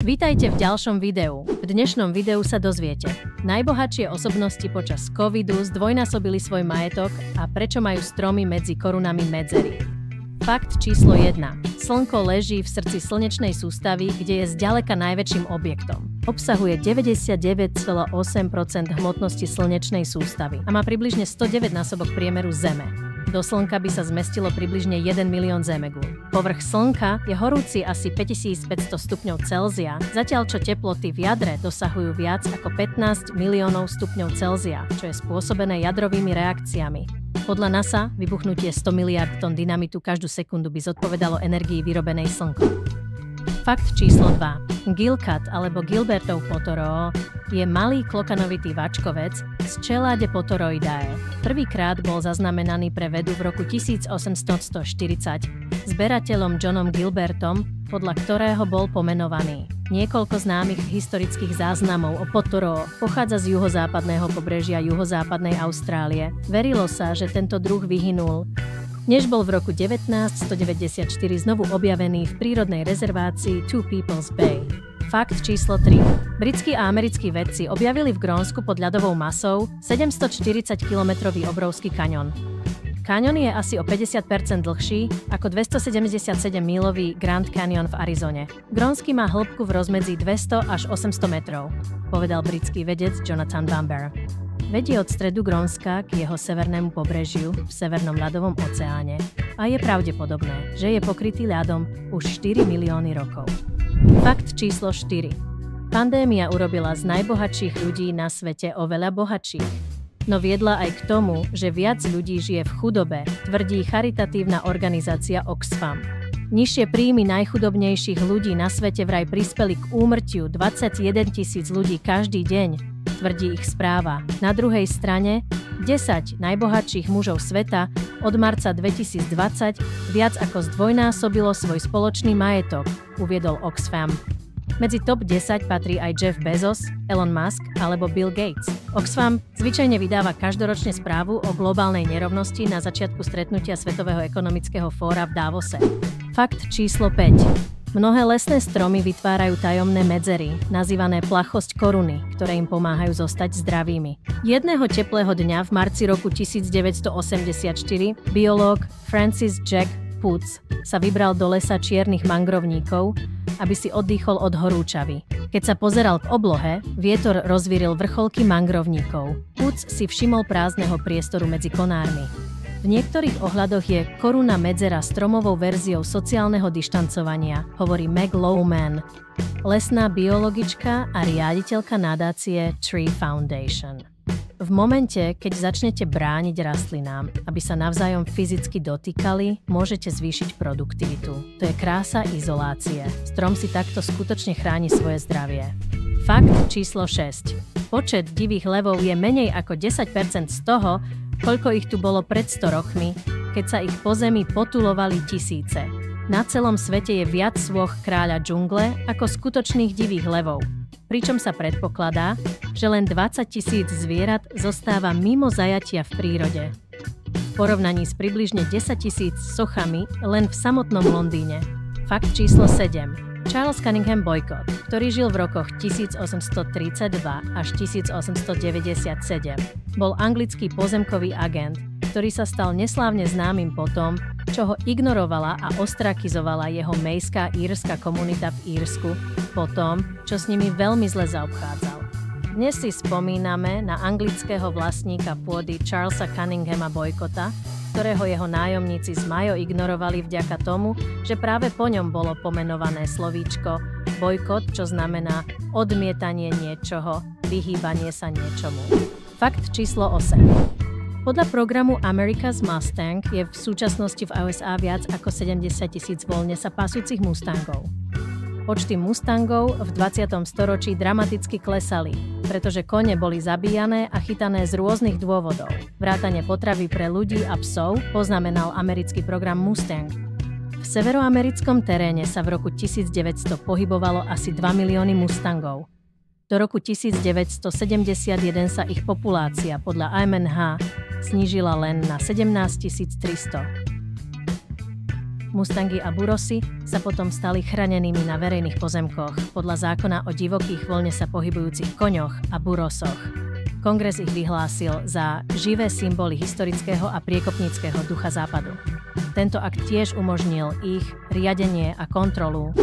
Vítajte v ďalšom videu. V dnešnom videu sa dozviete: najbohatšie osobnosti počas covidu zdvojnásobili svoj majetok a prečo majú stromy medzi korunami medzery. Fakt číslo 1. Slnko leží v srdci slnečnej sústavy, kde je zďaleka najväčším objektom. Obsahuje 99,8% hmotnosti slnečnej sústavy a má približne 109 násobok priemeru Zeme. Do Slnka by sa zmestilo približne 1 milión zemegúľ. Povrch Slnka je horúci asi 5500 stupňov Celzia, zatiaľ čo teploty v jadre dosahujú viac ako 15 miliónov stupňov Celzia, čo je spôsobené jadrovými reakciami. Podľa NASA vybuchnutie 100 miliard tón dynamitu každú sekundu by zodpovedalo energii vyrobenej Slnkom. Fakt číslo 2. Gilcat alebo Gilbertov Potoroó je malý klokanovitý vačkovec z čeláde Potoroidae. Prvýkrát bol zaznamenaný pre vedu v roku 1840 zberateľom Johnom Gilbertom, podľa ktorého bol pomenovaný. Niekoľko známych historických záznamov o Potoroó pochádza z juhozápadného pobrežia juhozápadnej Austrálie. Verilo sa, že tento druh vyhynul, než bol v roku 1994 znovu objavený v prírodnej rezervácii Two Peoples Bay. Fakt číslo 3. Britskí a americkí vedci objavili v Grónsku pod ľadovou masou 740-kilometrový obrovský kaňon. Kaňon je asi o 50% dlhší ako 277-mílový Grand Canyon v Arizone. Grónsky má hĺbku v rozmedzi 200 až 800 metrov, povedal britský vedec Jonathan Bamber. Vedie od stredu Grónska k jeho severnému pobrežiu v Severnom ľadovom oceáne a je pravdepodobné, že je pokrytý ľadom už 4 milióny rokov. Fakt číslo 4. Pandémia urobila z najbohatších ľudí na svete oveľa bohatších, no viedla aj k tomu, že viac ľudí žije v chudobe, tvrdí charitatívna organizácia Oxfam. Nižšie príjmy najchudobnejších ľudí na svete vraj prispeli k úmrtiu 21 000 ľudí každý deň, tvrdí ich správa. Na druhej strane, 10 najbohatších mužov sveta od marca 2020 viac ako zdvojnásobilo svoj spoločný majetok, uviedol Oxfam. Medzi top 10 patrí aj Jeff Bezos, Elon Musk alebo Bill Gates. Oxfam zvyčajne vydáva každoročne správu o globálnej nerovnosti na začiatku stretnutia Svetového ekonomického fóra v Davose. Fakt číslo 5. Mnohé lesné stromy vytvárajú tajomné medzery, nazývané plachosť koruny, ktoré im pomáhajú zostať zdravými. Jedného teplého dňa v marci roku 1984 biológ Francis Jack Putz sa vybral do lesa čiernych mangrovníkov, aby si oddychol od horúčavy. Keď sa pozeral k oblohe, vietor rozvíril vrcholky mangrovníkov. Putz si všimol prázdneho priestoru medzi konármi. V niektorých ohľadoch je koruna medzera stromovou verziou sociálneho dištancovania, hovorí Meg Lowman, lesná biologička a riaditeľka nadácie Tree Foundation. V momente, keď začnete brániť rastlinám, aby sa navzájom fyzicky dotýkali, môžete zvýšiť produktivitu. To je krása izolácie. Strom si takto skutočne chráni svoje zdravie. Fakt číslo 6. Počet divých levov je menej ako 10% z toho, koľko ich tu bolo pred 100 rokmi, keď sa ich po zemi potulovali tisíce. Na celom svete je viac sôch kráľa džungle ako skutočných divých levov, pričom sa predpokladá, že len 20 000 zvierat zostáva mimo zajatia v prírode. V porovnaní s približne 10 000 sochami len v samotnom Londýne. Fakt číslo 7. Charles Cunningham Boycott, ktorý žil v rokoch 1832 až 1897, bol anglický pozemkový agent, ktorý sa stal neslávne známym po tom, čo ho ignorovala a ostrakizovala jeho mejská írska komunita v Írsku, po tom, čo s nimi veľmi zle zaobchádzal. Dnes si spomíname na anglického vlastníka pôdy Charlesa Cunninghama Boycotta, ktorého jeho nájomníci z Majo ignorovali vďaka tomu, že práve po ňom bolo pomenované slovíčko bojkot, čo znamená odmietanie niečoho, vyhýbanie sa niečomu. Fakt číslo 8. Podľa programu America's Mustang je v súčasnosti v USA viac ako 70 000 voľne sa pasúcich Mustangov. Počty Mustangov v 20. storočí dramaticky klesali, pretože kone boli zabíjané a chytané z rôznych dôvodov. Vrátane potravy pre ľudí a psov poznamenal americký program Mustang. V severoamerickom teréne sa v roku 1900 pohybovalo asi 2 milióny Mustangov. Do roku 1971 sa ich populácia podľa AMNH snížila len na 17 300. Mustangy a burosy sa potom stali chránenými na verejných pozemkoch podľa zákona o divokých voľne sa pohybujúcich koňoch a burosoch. Kongres ich vyhlásil za živé symboly historického a priekopníckeho ducha západu. Tento akt tiež umožnil ich riadenie a kontrolu.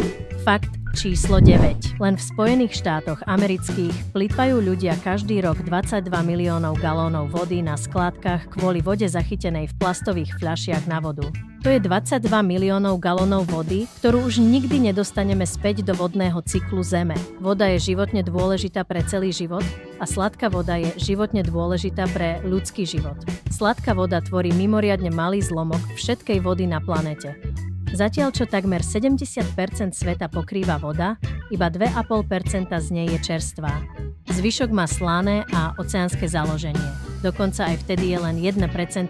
Fakt číslo 9. Len v Spojených štátoch amerických plýtvajú ľudia každý rok 22 miliónov galónov vody na skládkach kvôli vode zachytenej v plastových fľašiach na vodu. To je 22 miliónov galónov vody, ktorú už nikdy nedostaneme späť do vodného cyklu Zeme. Voda je životne dôležitá pre celý život a sladká voda je životne dôležitá pre ľudský život. Sladká voda tvorí mimoriadne malý zlomok všetkej vody na planete. Zatiaľ čo takmer 70% sveta pokrýva voda, iba 2,5% z nej je čerstvá. Zvyšok má slané a oceánske založenie. Dokonca aj vtedy je len 1%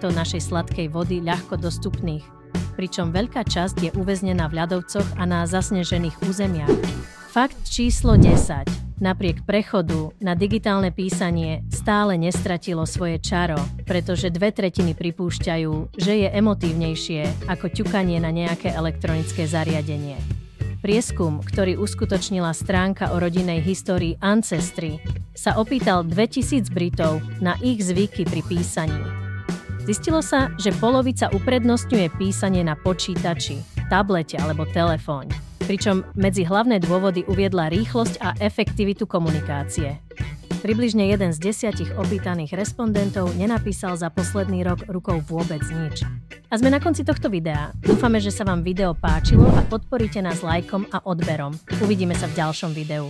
našej sladkej vody ľahko dostupných, pričom veľká časť je uväznená v ľadovcoch a na zasnežených územiach. Fakt číslo 10. Napriek prechodu na digitálne písanie stále nestratilo svoje čaro, pretože 2/3 pripúšťajú, že je emotívnejšie ako ťukanie na nejaké elektronické zariadenie. Prieskum, ktorý uskutočnila stránka o rodinnej histórii Ancestry, sa opýtal 2000 Britov na ich zvyky pri písaní. Zistilo sa, že polovica uprednostňuje písanie na počítači, tablete alebo telefóne. Pričom medzi hlavné dôvody uviedla rýchlosť a efektivitu komunikácie. Približne 1 z 10 opýtaných respondentov nenapísal za posledný rok rukou vôbec nič. A sme na konci tohto videa. Dúfame, že sa vám video páčilo a podporíte nás lajkom a odberom. Uvidíme sa v ďalšom videu.